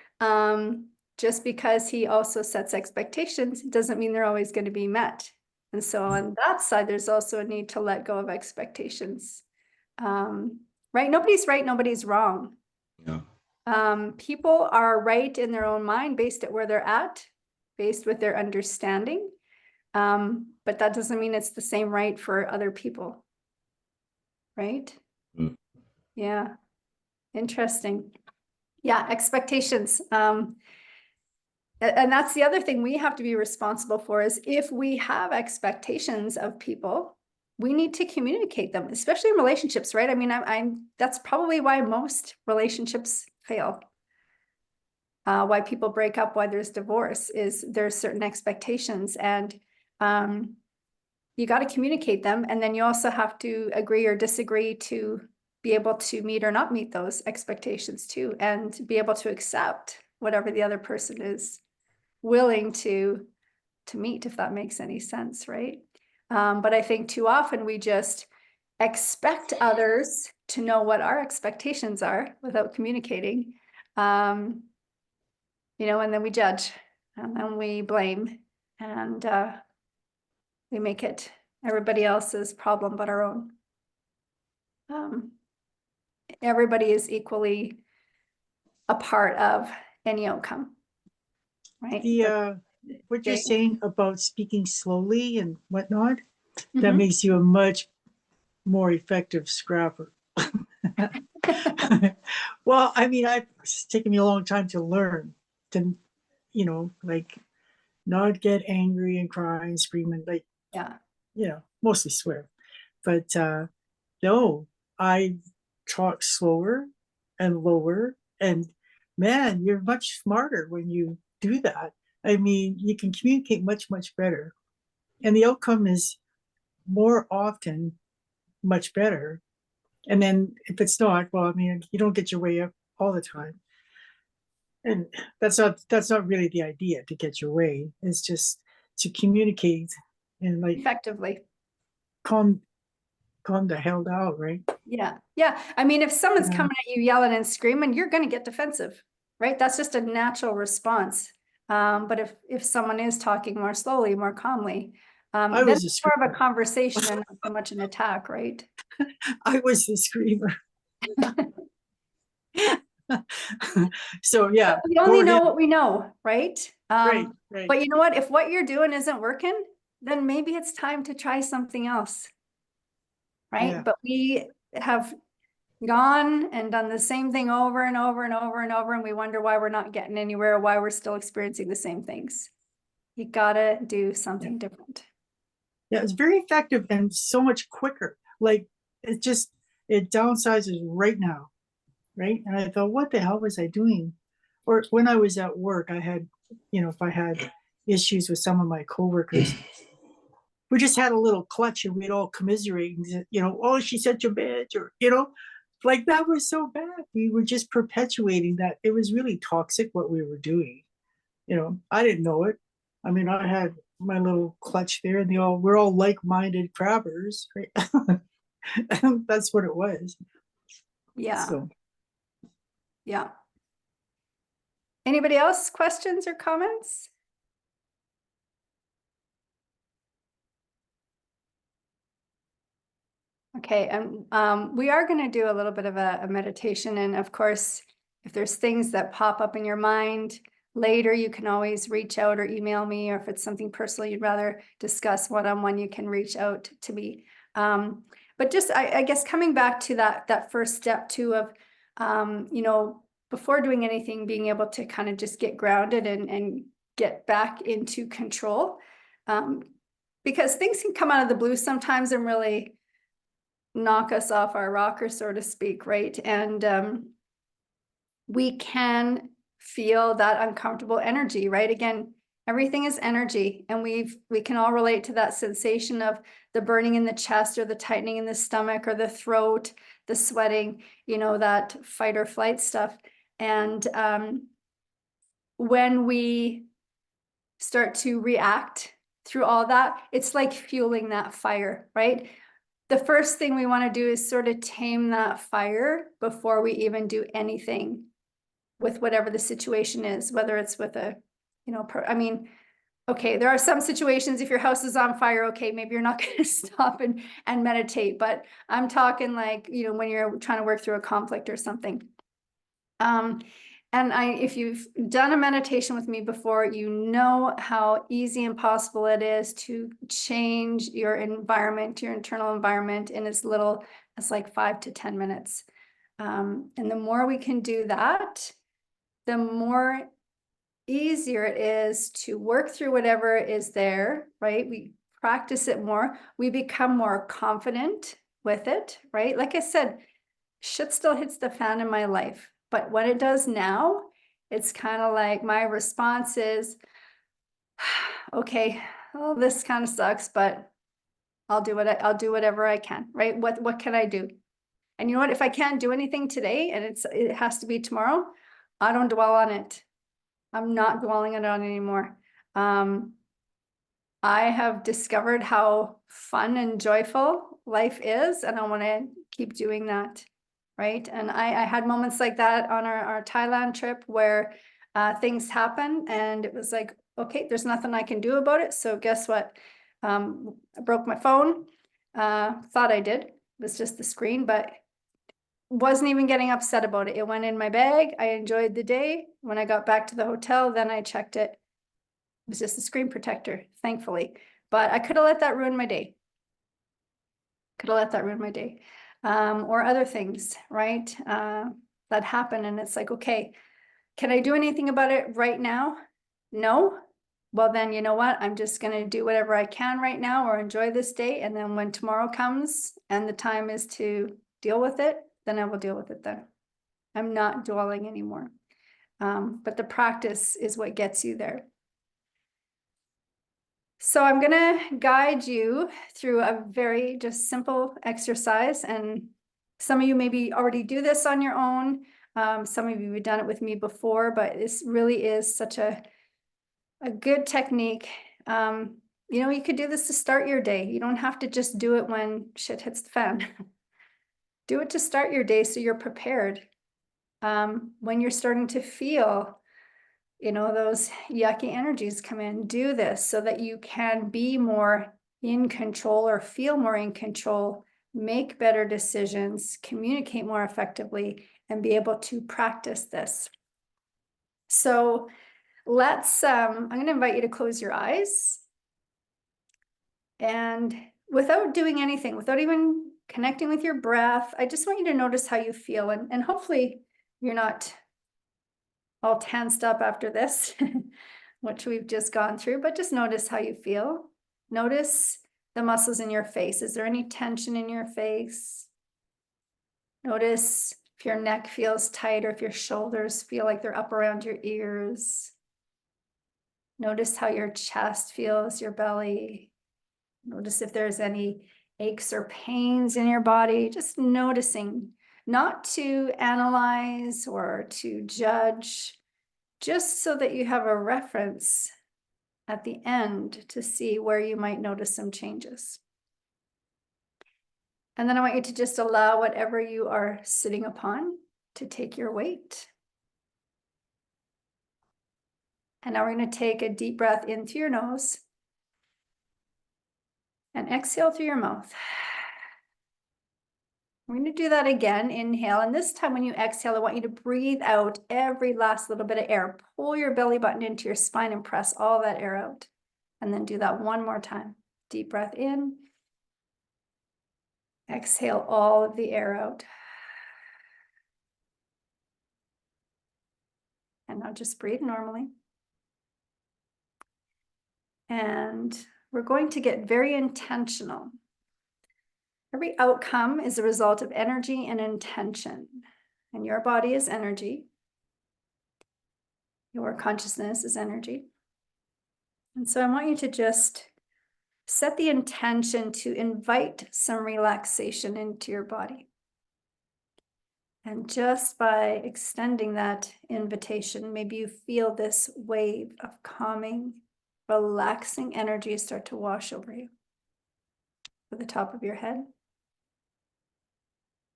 just because he also sets expectations, doesn't mean they're always going to be met. And so on that side, there's also a need to let go of expectations. Right? Nobody's right, nobody's wrong. Yeah. People are right in their own mind based at where they're at, based with their understanding. But that doesn't mean it's the same right for other people. Right? Mm. Yeah. Interesting. Yeah, expectations. And that's the other thing we have to be responsible for is if we have expectations of people, we need to communicate them, especially in relationships, right? I mean, that's probably why most relationships fail. Why people break up, why there's divorce, is there's certain expectations, and you got to communicate them, and then you also have to agree or disagree to be able to meet or not meet those expectations too, and be able to accept whatever the other person is willing to meet, if that makes any sense, right? But I think too often we just expect others to know what our expectations are without communicating. And then we judge, and then we blame, and we make it everybody else's problem but our own. Everybody is equally a part of any outcome, right? The what you're Jay? saying about speaking slowly and whatnot, that Mhm. makes you a much more effective scrapper. Well, I mean, it's taken me a long time to learn to, like not get angry and cry and scream and like, Yeah, mostly swear. But no, I talk slower and lower. And man, you're much smarter when you do that. I mean, you can communicate much, much better. And the outcome is more often much better. And then if it's not, well, I mean, you don't get your way up all the time. And that's not really the idea, to get your way. It's just to communicate and like effectively. calm the hell down, right? Yeah. I mean, if someone's Yeah. coming at you yelling and screaming, you're going to get defensive, right? That's just a natural response. But if someone is talking more slowly, more calmly, I then was a it's more of screamer. a conversation and not so much an attack, right? I was a screamer. So yeah, We only for know him, what we know, right? right. But you know what? If what you're doing isn't working, then maybe it's time to try something else, right? Yeah. But we have gone and done the same thing over and over and over and over, and we wonder why we're not getting anywhere, why we're still experiencing the same things. You gotta do something different. Yeah, it's very effective and so much quicker. Like it downsizes right now, right? And I thought, what the hell was I doing? Or when I was at work, I had, if I had issues with some of my coworkers, we just had a little clutch and we'd all commiserate and, oh, she's such a bitch, or, like that was so bad. We were just perpetuating that. It was really toxic what we were doing. I didn't know it. I mean, I had my little clutch there and we're all like-minded crabbers, right? That's what it was. Yeah, So yeah. Anybody else questions or comments? Okay, and we are going to do a little bit of a meditation, and of course, if there's things that pop up in your mind later, you can always reach out or email me, or if it's something personal you'd rather discuss one-on-one, you can reach out to me. But just, I guess, coming back to that first step too of, before doing anything, being able to kind of just get grounded and get back into control, because things can come out of the blue sometimes and really knock us off our rocker, so to speak, right? And we can feel that uncomfortable energy, right? Again, Everything is energy, and we can all relate to that sensation of the burning in the chest or the tightening in the stomach or the throat, the sweating, you know, that fight or flight stuff. And when we start to react through all that, it's like fueling that fire, right? The first thing we want to do is sort of tame that fire before we even do anything with whatever the situation is, whether it's with a, you know, I mean, okay, there are some situations, if your house is on fire, okay, maybe you're not going to stop and meditate, but I'm talking like, you know, when you're trying to work through a conflict or something. And if you've done a meditation with me before, you know how easy and possible it is to change your environment, your internal environment in as little as like 5 to 10 minutes. And the more we can do that, the more easier it is to work through whatever is there, right? We practice it more. We become more confident with it, right? Like I said, shit still hits the fan in my life. But when it does now, it's kind of like my response is, okay, well, this kind of sucks, but I'll do whatever I can, right? What can I do? And you know what? If I can't do anything today and it has to be tomorrow, I don't dwell on it. I'm not dwelling on it anymore. I have discovered how fun and joyful life is, and I want to keep doing that. Right. And I had moments like that on our Thailand trip where things happen and it was like, okay, there's nothing I can do about it. So guess what? I broke my phone. Thought I did. It was just the screen, but wasn't even getting upset about it. It went in my bag. I enjoyed the day. When I got back to the hotel, then I checked it. It was just a screen protector, thankfully. But I could have let that ruin my day. Or other things, right? That happen. And it's like, okay, can I do anything about it right now? No. Well, then you know what? I'm just going to do whatever I can right now or enjoy this day. And then when tomorrow comes and the time is to deal with it, then I will deal with it then. I'm not dwelling anymore. But the practice is what gets you there. So I'm going to guide you through a very just simple exercise, and some of you maybe already do this on your own. Some of you have done it with me before, but this really is such a good technique. You know, you could do this to start your day. You don't have to just do it when shit hits the fan. Do it to start your day so you're prepared. When you're starting to feel, you know, those yucky energies come in, do this so that you can be more in control or feel more in control, make better decisions, communicate more effectively, and be able to practice this. So let's, I'm going to invite you to close your eyes. And without doing anything, without even connecting with your breath, I just want you to notice how you feel. And hopefully you're not all tensed up after this, which we've just gone through, but just notice how you feel. Notice the muscles in your face. Is there any tension in your face? Notice if your neck feels tight or if your shoulders feel like they're up around your ears. Notice how your chest feels, your belly. Notice if there's any aches or pains in your body. Just noticing, not to analyze or to judge, just so that you have a reference at the end to see where you might notice some changes. And then I want you to just allow whatever you are sitting upon to take your weight. And now we're going to take a deep breath in through your nose and exhale through your mouth. We're going to do that again. Inhale. And this time when you exhale, I want you to breathe out every last little bit of air. Pull your belly button into your spine and press all that air out. And then do that one more time. Deep breath in. Exhale all of the air out. And now just breathe normally. And we're going to get very intentional. Every outcome is a result of energy and intention. And your body is energy. Your consciousness is energy. And so I want you to just set the intention to invite some relaxation into your body. And just by extending that invitation, maybe you feel this wave of calming, relaxing energy start to wash over you. To the top of your head,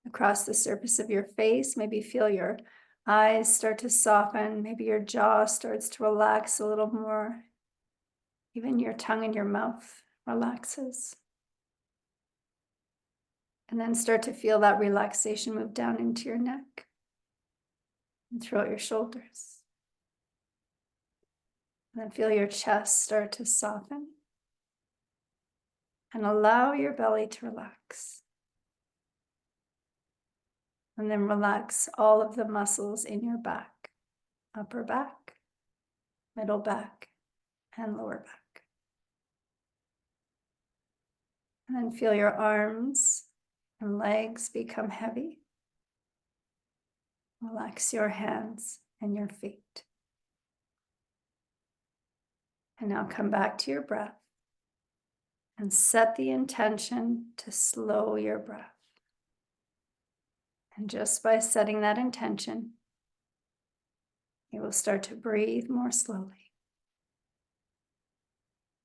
across the surface of your face, maybe feel your eyes start to soften, maybe your jaw starts to relax a little more. Even your tongue and your mouth relaxes. And then start to feel that relaxation move down into your neck and throughout your shoulders. And then feel your chest start to soften. And allow your belly to relax. And then relax all of the muscles in your back, upper back, middle back, and lower back. And then feel your arms and legs become heavy. Relax your hands and your feet. And now come back to your breath and set the intention to slow your breath. And just by setting that intention, you will start to breathe more slowly.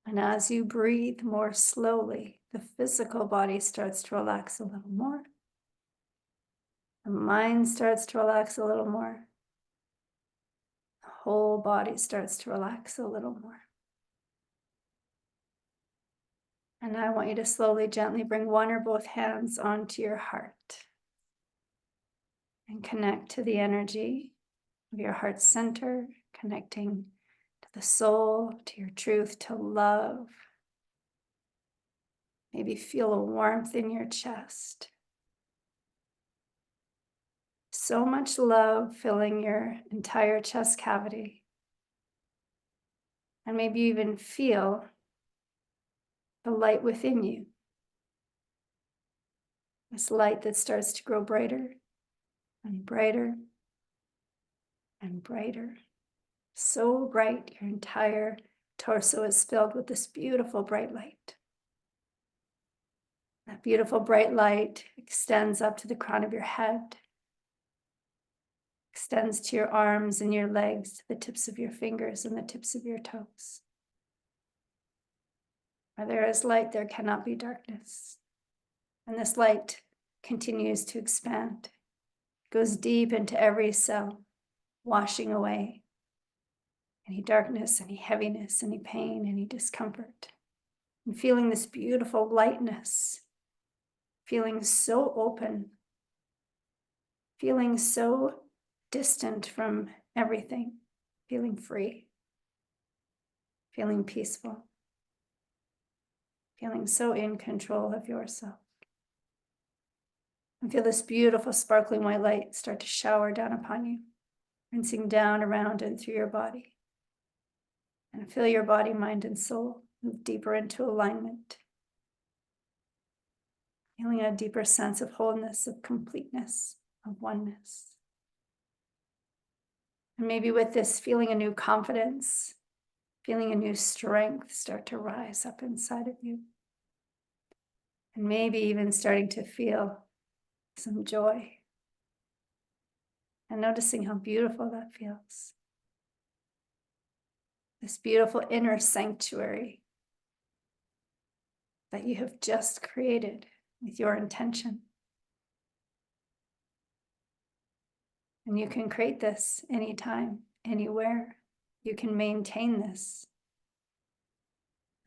And as you breathe more slowly, the physical body starts to relax a little more. The mind starts to relax a little more. The whole body starts to relax a little more. And I want you to slowly, gently bring one or both hands onto your heart and connect to the energy of your heart center, connecting to the soul, to your truth, to love. Maybe feel a warmth in your chest. So much love filling your entire chest cavity. And maybe you even feel the light within you. This light that starts to grow brighter and brighter and brighter. So bright, your entire torso is filled with this beautiful bright light. That beautiful bright light extends up to the crown of your head, extends to your arms and your legs, to the tips of your fingers and the tips of your toes. Where there is light, there cannot be darkness. And this light continues to expand, goes deep into every cell, washing away any darkness, any heaviness, any pain, any discomfort. And feeling this beautiful lightness, feeling so open, feeling so distant from everything, feeling free, feeling peaceful, feeling so in control of yourself. And feel this beautiful sparkling white light start to shower down upon you, rinsing down around and through your body. And feel your body, mind, and soul move deeper into alignment. Feeling a deeper sense of wholeness, of completeness, of oneness. And maybe with this, feeling a new confidence, feeling a new strength start to rise up inside of you. And maybe even starting to feel some joy. And noticing how beautiful that feels. This beautiful inner sanctuary that you have just created with your intention. And you can create this anytime, anywhere. You can maintain this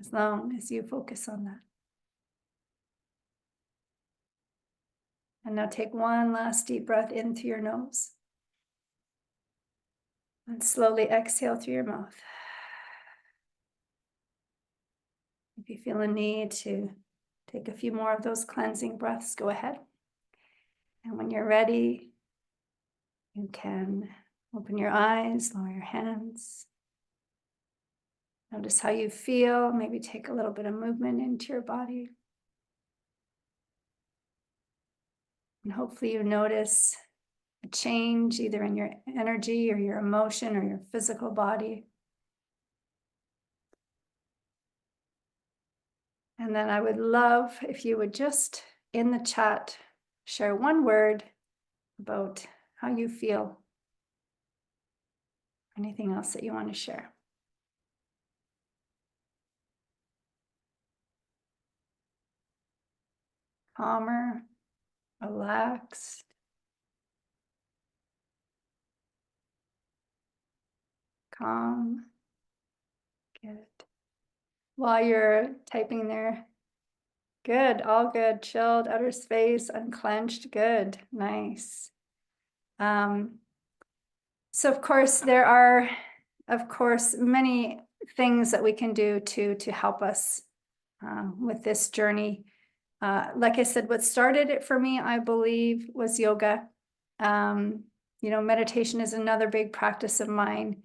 as long as you focus on that. And now take one last deep breath in through your nose. And slowly exhale through your mouth. If you feel a need to take a few more of those cleansing breaths, go ahead. And when you're ready, you can open your eyes, lower your hands. Notice how you feel. Maybe take a little bit of movement into your body. And hopefully you notice a change either in your energy or your emotion or your physical body. And then I would love if you would just in the chat share one word about how you feel. Anything else that you want to share? Calmer, relaxed. Calm. Good. While you're typing there, good, all good, chilled, outer space, unclenched, good, nice. So of course, there are, of course, many things that we can do to help us with this journey. Like I said, what started it for me, I believe, was yoga. You know, meditation is another big practice of mine.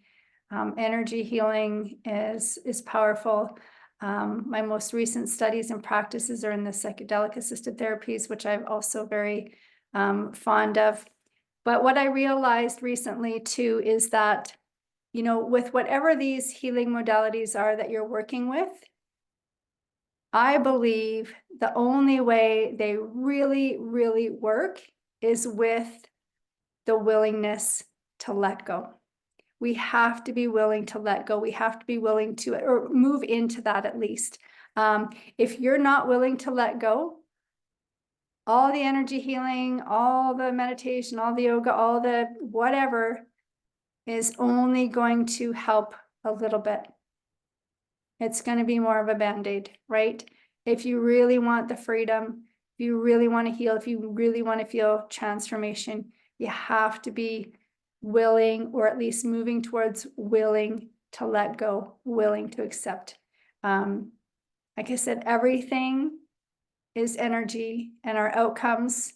Energy healing is powerful. My most recent studies and practices are in the psychedelic assisted therapies, which I'm also very fond of. But what I realized recently too is that, you know, with whatever these healing modalities are that you're working with, I believe the only way they really, really work is with the willingness to let go. We have to be willing to let go. We have to be willing to, or move into that at least. If you're not willing to let go, all the energy healing, all the meditation, all the yoga, all the whatever is only going to help a little bit. It's going to be more of a band-aid, right? If you really want the freedom, if you really want to heal, if you really want to feel transformation, you have to be willing, or at least moving towards willing to let go, willing to accept. Like I said, everything is energy, and our outcomes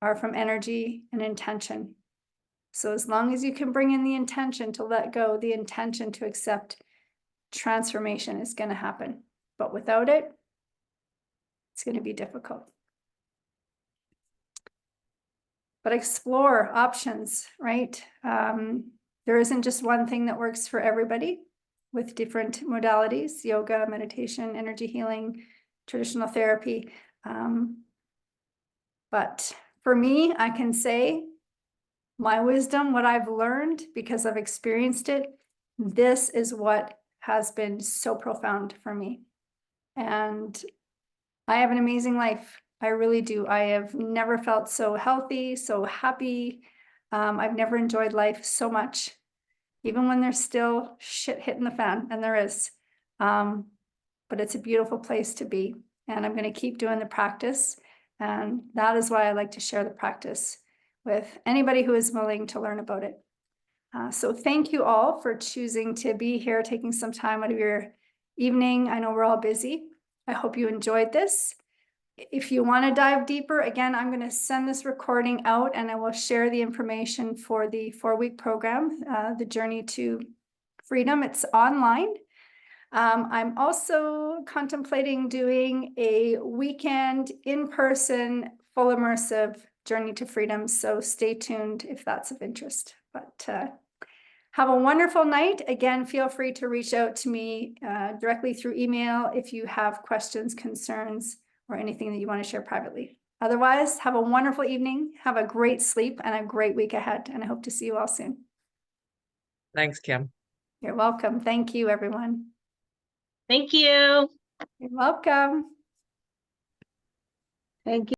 are from energy and intention. So as long as you can bring in the intention to let go, the intention to accept, transformation is going to happen. But without it, it's going to be difficult. But explore options, right? There isn't just one thing that works for everybody with different modalities: yoga, meditation, energy healing, traditional therapy. But for me, I can say my wisdom, what I've learned because I've experienced it, this is what has been so profound for me. And I have an amazing life. I really do. I have never felt so healthy, so happy. I've never enjoyed life so much, even when there's still shit hitting the fan, and there is. But it's a beautiful place to be. And I'm going to keep doing the practice. And that is why I like to share the practice with anybody who is willing to learn about it. So thank you all for choosing to be here, taking some time out of your evening. I know we're all busy. I hope you enjoyed this. If you want to dive deeper, again, I'm going to send this recording out, and I will share the information for the 4-week program, The Journey to Freedom. It's online. I'm also contemplating doing a weekend in-person, full immersive Journey to Freedom. So stay tuned if that's of interest. But have a wonderful night. Again, feel free to reach out to me directly through email if you have questions, concerns, or anything that you want to share privately. Otherwise, have a wonderful evening. Have a great sleep and a great week ahead. And I hope to see you all soon. Thanks, Kim. You're welcome. Thank you, everyone. Thank you. You're welcome. Thank you.